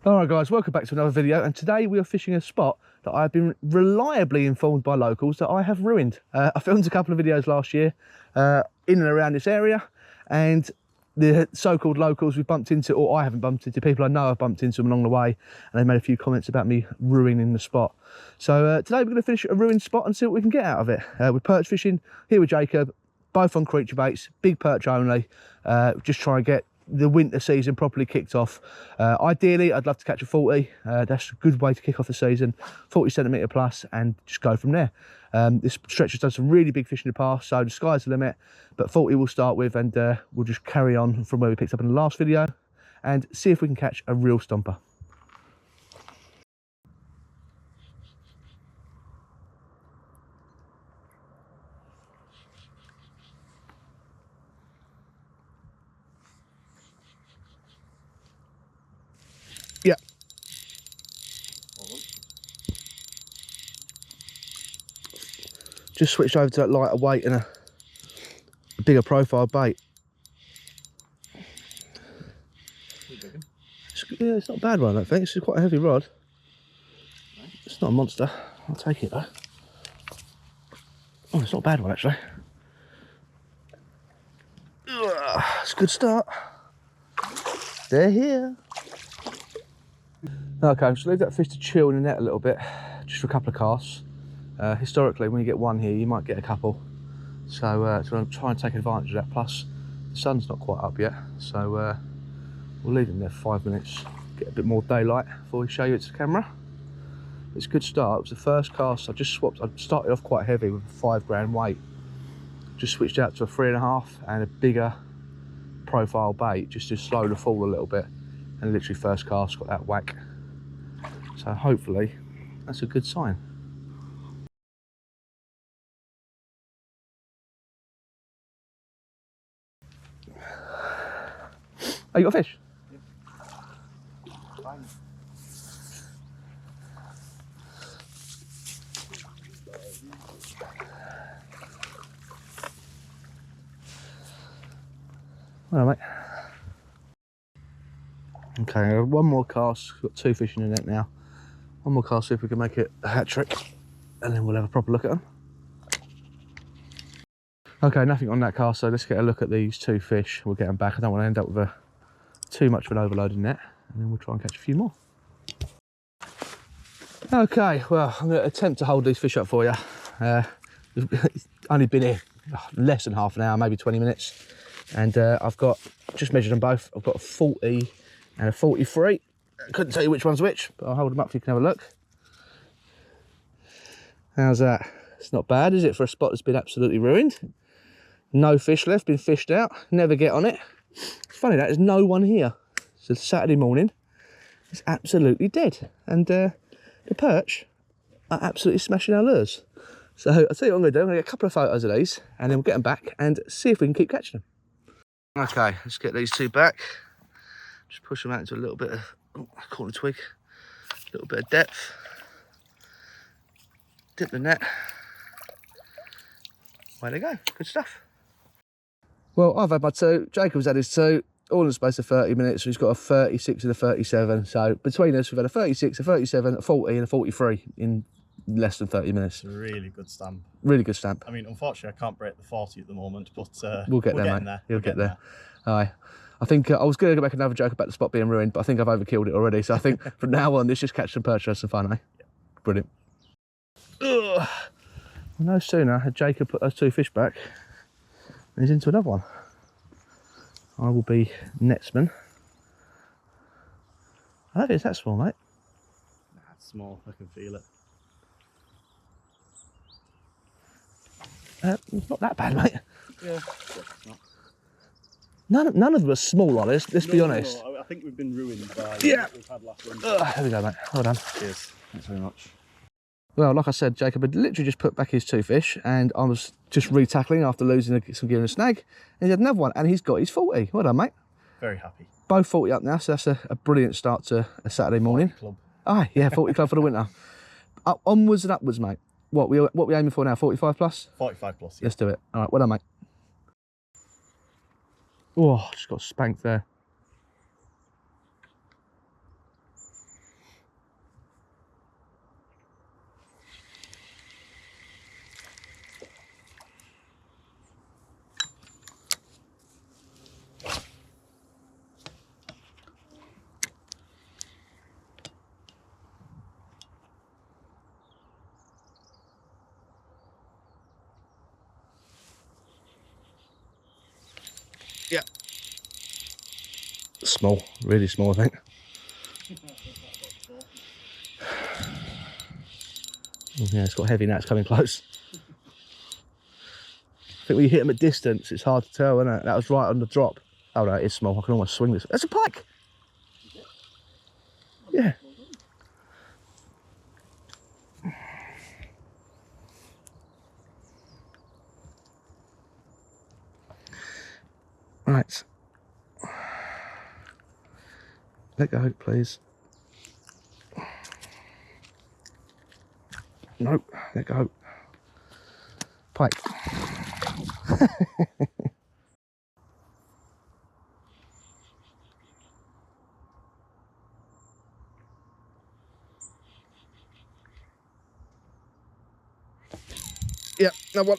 Alright guys, welcome back to another video, and today we are fishing a spot that I've been reliably informed by locals that I have ruined. I filmed a couple of videos last year in and around this area, and the so-called locals we've bumped into, or I haven't bumped into, people I know I've bumped into them along the way, and they made a few comments about me ruining the spot. So today we're going to finish a ruined spot and see what we can get out of it. We're perch fishing here with Jacob, both on creature baits, big perch only, just try and get the winter season properly kicked off. Ideally I'd love to catch a 40. That's a good way to kick off the season, 40 centimetre plus, and just go from there. This stretch has done some really big fish in the past, so the sky's the limit, but 40 we'll start with, and we'll just carry on from where we picked up in the last video and see if we can catch a real stomper. Yeah. Just switched over to that lighter weight and a bigger profile bait. Yeah, it's not a bad one, I don't think. It's quite a heavy rod. It's not a monster. I'll take it though. Oh, it's not a bad one actually. It's a good start. They're here. Okay, just leave that fish to chill in the net a little bit, just for a couple of casts. Historically, when you get one here, you might get a couple. So I'll try and take advantage of that. Plus, the sun's not quite up yet, so we'll leave him there 5 minutes, get a bit more daylight before we show you it to the camera. It's a good start. It was the first cast. I just swapped. I started off quite heavy with a 5 gram weight. Just switched out to a 3.5 and a bigger profile bait, just to slow the fall a little bit. And literally first cast got that whack. So hopefully that's a good sign. Oh, you got a fish? Yep. Fine. All right, mate. Okay, one more cast. We've got 2 fish in the net now. One more cast, see if we can make it a hat trick, and then we'll have a proper look at them. Okay, nothing on that cast, so let's get a look at these 2 fish. We'll get them back. I don't want to end up with too much of an overloaded net, and then we'll try and catch a few more. Okay, well, I'm going to attempt to hold these fish up for you. It's only been here less than half an hour, maybe 20 minutes. And I've got, just measured them both, I've got a 40 and a 43. I couldn't tell you which one's which, but I'll hold them up so you can have a look. How's that? It's not bad, is it, for a spot that's been absolutely ruined? No fish left, been fished out, never get on it. It's funny that there's no one here. It's a Saturday morning, it's absolutely dead. And the perch are absolutely smashing our lures. So I'll tell you what I'm going to do. I'm going to get a couple of photos of these, and then we'll get them back and see if we can keep catching them. Okay, let's get these 2 back. Just push them out into a little bit of, oh, I caught a twig, a little bit of depth. Dip the net. Away they go, good stuff. Well, I've had my 2, Jacob's had his 2, all in the space of 30 minutes. So he's got a 36 and a 37. So between us, we've had a 36, a 37, a 40 and a 43 in less than 30 minutes. It's a really good stamp. Really good stamp. I mean, unfortunately, I can't break the 40 at the moment, but we'll get there, mate. You'll get there. Aye. I think I was going to go back another joke about the spot being ruined, but I think I've overkilled it already. So I think from now on, let's just catch some perch, have some fun, eh? Yeah. Brilliant. Ugh. Well, no sooner had Jacob put those 2 fish back, and he's into another one. I will be netsman. I don't think it's that small, mate. Nah, it's small, I can feel it. It's not that bad, mate. Yeah, it's not. None of them are small, honest. Let's be honest. No, I think we've been ruined by what we've had last winter. There we go, mate. Well done. Cheers. Thanks very much. Well, like I said, Jacob had literally just put back his 2 fish, and I was just re-tackling after losing some gear and a snag, and he had another one, and he's got his 40. Well done, mate. Very happy. Both 40 up now, so that's a brilliant start to a Saturday morning. 40 club. Aye, yeah, 40 club for the winter. Onwards and upwards, mate. What we aiming for now? 45 plus? 45 plus. Yeah. Let's do it. All right, well done, mate. Oh, just got spanked there. Small, really small, I think. Yeah, it's got heavy now, it's coming close. I think when you hit them at distance, it's hard to tell, isn't it? That was right on the drop. Oh no, it is small, I can almost swing this. That's a pike! Yeah. Right. Let go, please. Nope, let go. Pike. Yep, no one.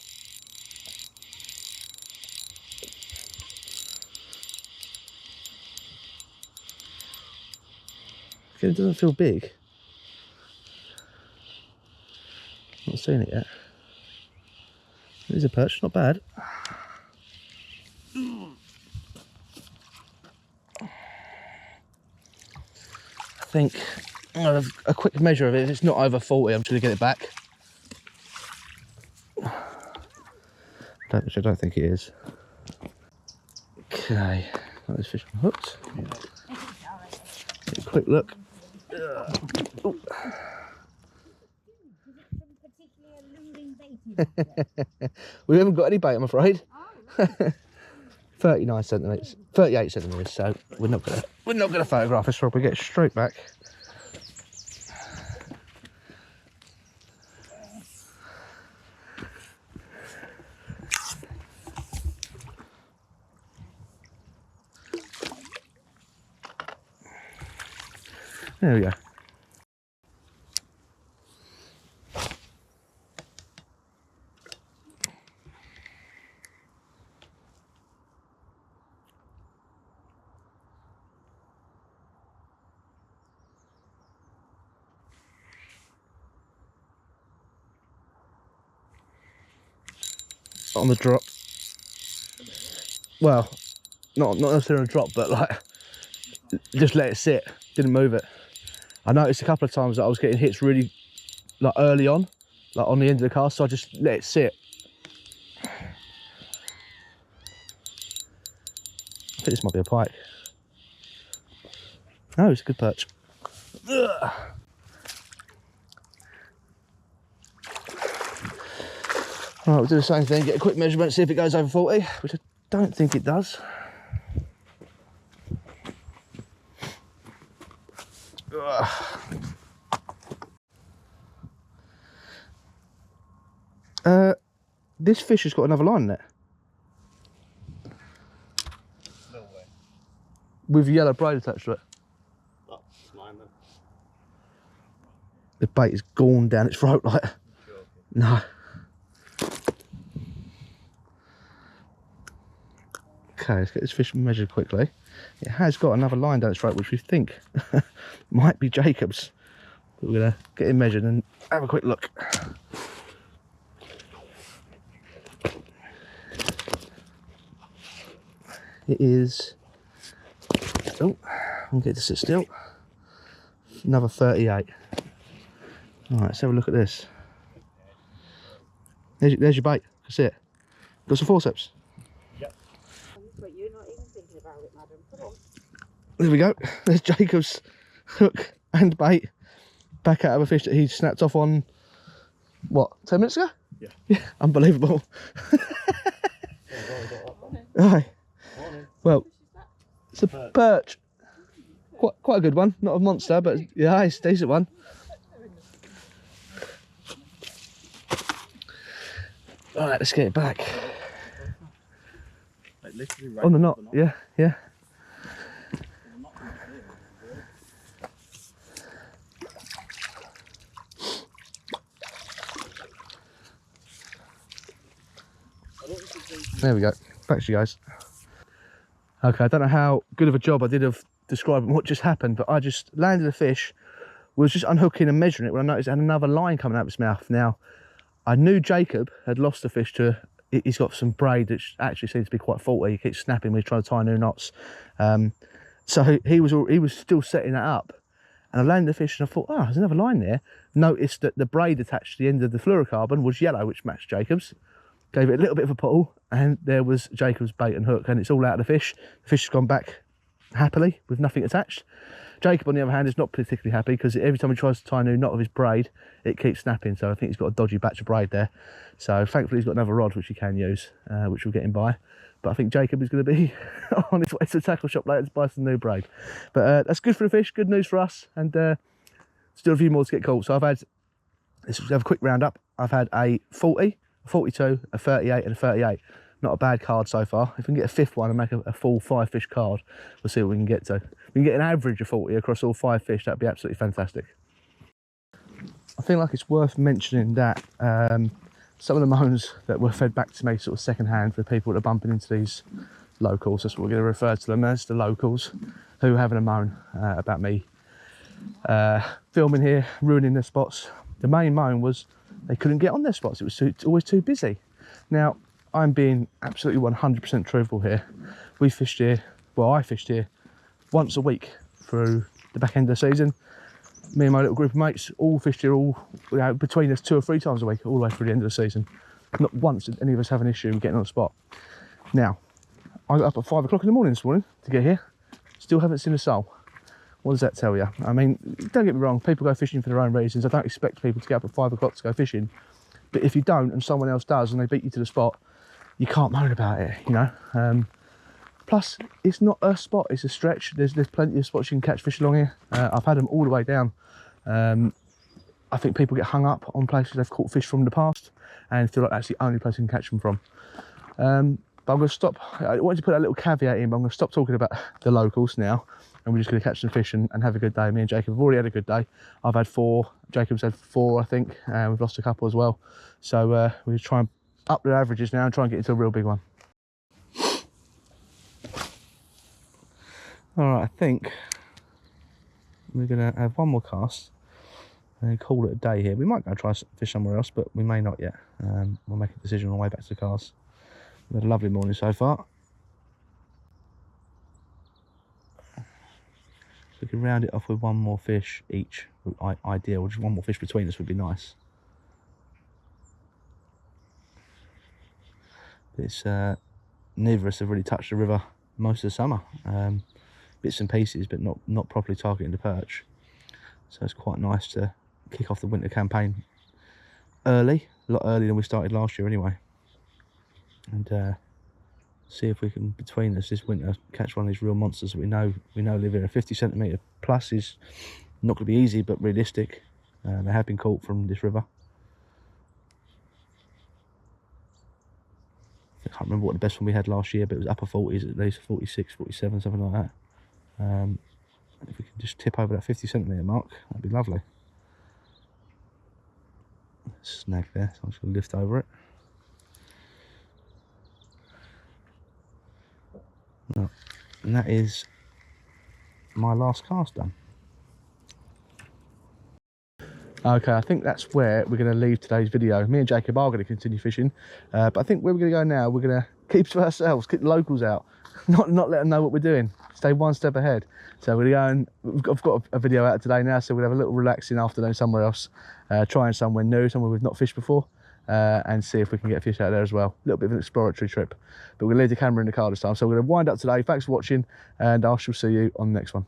It doesn't feel big. Not seen it yet. It is a perch, not bad. I think I'm gonna have a quick measure of it. If it's not over 40, I'm just gonna get it back. Which I don't think it is. Okay, got this fish hooked. Get a quick look. We haven't got any bait, I'm afraid. 39 centimetres, 38 centimetres. So we're not gonna photograph this. We'll get straight back. There we go. On the drop. Well, not necessarily on a drop, but like just let it sit. Didn't move it. I noticed a couple of times that I was getting hits really like early on, like on the end of the cast, so I just let it sit. I think this might be a pike. No, it's a good perch. Ugh. All right, we'll do the same thing, get a quick measurement, see if it goes over 40, which I don't think it does. This fish has got another line in it. No way. With yellow braid attached to it. That's mine then. The bait is gone down its throat like. Sure. No. Okay, let's get this fish measured quickly. It has got another line down its throat, which we think might be Jacob's. But we're gonna get him measured and have a quick look. It is, oh, I'll get to sit still. Another 38. All right, let's have a look at this. There's your bait, that's it. Got some forceps? Yep. But you're not even thinking about it, madam. Come on. There we go. There's Jacob's hook and bait. Back out of a fish that he snapped off on, what, 10 minutes ago? Yeah. Yeah, unbelievable. Aye. Well, it's a perch. Quite a good one. Not a monster, but yeah, it's a decent one. All right, let's get it back. Like literally right On the knot, yeah, yeah. There we go. Back to you guys. Okay, I don't know how good of a job I did of describing what just happened, but I just landed a fish, was just unhooking and measuring it when I noticed it had another line coming out of its mouth. Now, I knew Jacob had lost the fish to, he's got some braid that actually seems to be quite faulty. He keeps snapping when he's trying to tie new knots. So So he was still setting that up. And I landed the fish and I thought, oh, there's another line there. Noticed that the braid attached to the end of the fluorocarbon was yellow, which matched Jacob's. Gave it a little bit of a pull, and there was Jacob's bait and hook, and it's all out of the fish. The fish has gone back happily with nothing attached. Jacob, on the other hand, is not particularly happy because every time he tries to tie a new knot of his braid, it keeps snapping. So I think he's got a dodgy batch of braid there. So thankfully he's got another rod which he can use, which will get him by. But I think Jacob is going to be on his way to the tackle shop later to buy some new braid. But that's good for the fish, good news for us, and still a few more to get caught. So let's have a quick roundup. I've had a 40, a 42, a 38 and a 38. Not a bad card so far. If we can get a fifth one and make a full 5 fish card, we'll see what we can get to. If we can get an average of 40 across all 5 fish, that'd be absolutely fantastic. I feel like it's worth mentioning that some of the moans that were fed back to me sort of second hand for people that are bumping into these locals, that's what we're going to refer to them as, the locals, who are having a moan about me filming here, ruining their spots. The main moan was they couldn't get on their spots. It was always too busy. Now, I'm being absolutely 100% truthful here. We fished here, well, I fished here once a week through the back end of the season. Me and my little group of mates all fished here between us 2 or 3 times a week, all the way through the end of the season. Not once did any of us have an issue with getting on the spot. Now, I got up at 5 o'clock in the morning this morning to get here. Still haven't seen a soul. What does that tell you? I mean, don't get me wrong, people go fishing for their own reasons. I don't expect people to get up at 5 o'clock to go fishing. But if you don't and someone else does and they beat you to the spot, you can't moan about it, you know. Plus, it's not a spot, it's a stretch. There's plenty of spots you can catch fish along here. I've had them all the way down. I think people get hung up on places they've caught fish from in the past and feel like that's the only place you can catch them from. But I'm going to stop. I wanted to put that little caveat in, but I'm going to stop talking about the locals now, and we're just going to catch some fish and have a good day. Me and Jacob have already had a good day. I've had 4, Jacob's had 4, I think, and we've lost a couple as well. So we're just trying to up the averages now and try and get into a real big one. All right, I think we're going to have one more cast and call it a day here. We might go try fish somewhere else, but we may not yet. We'll make a decision on the way back to the cast. We've had a lovely morning so far. So we can round it off with one more fish each. Ideal, just one more fish between us would be nice. It's neither of us have really touched the river most of the summer. Bits and pieces, but not properly targeting the perch. So it's quite nice to kick off the winter campaign early, a lot earlier than we started last year anyway. And see if we can, between us this winter, catch one of these real monsters that we know live here. A 50 centimetre plus is not going to be easy, but realistic. They have been caught from this river. I can't remember what the best one we had last year, but it was upper 40s at least, 46, 47, something like that. If we can just tip over that 50 centimetre mark, that'd be lovely. Snag there, so I'm just going to lift over it. No, and that is my last cast done. Okay, I think that's where we're going to leave today's video. Me and Jacob are going to continue fishing, but I think where we're going to go now, we're going to keep to ourselves, keep the locals out, not let them know what we're doing, stay one step ahead. So we're going to go and I've got a video out today now, so we'll have a little relaxing afternoon somewhere else, trying somewhere new, somewhere we've not fished before, and see if we can get a fish out there as well. A little bit of an exploratory trip, but we'll leave the camera in the car this time. So we're going to wind up today. Thanks for watching, and I shall see you on the next one.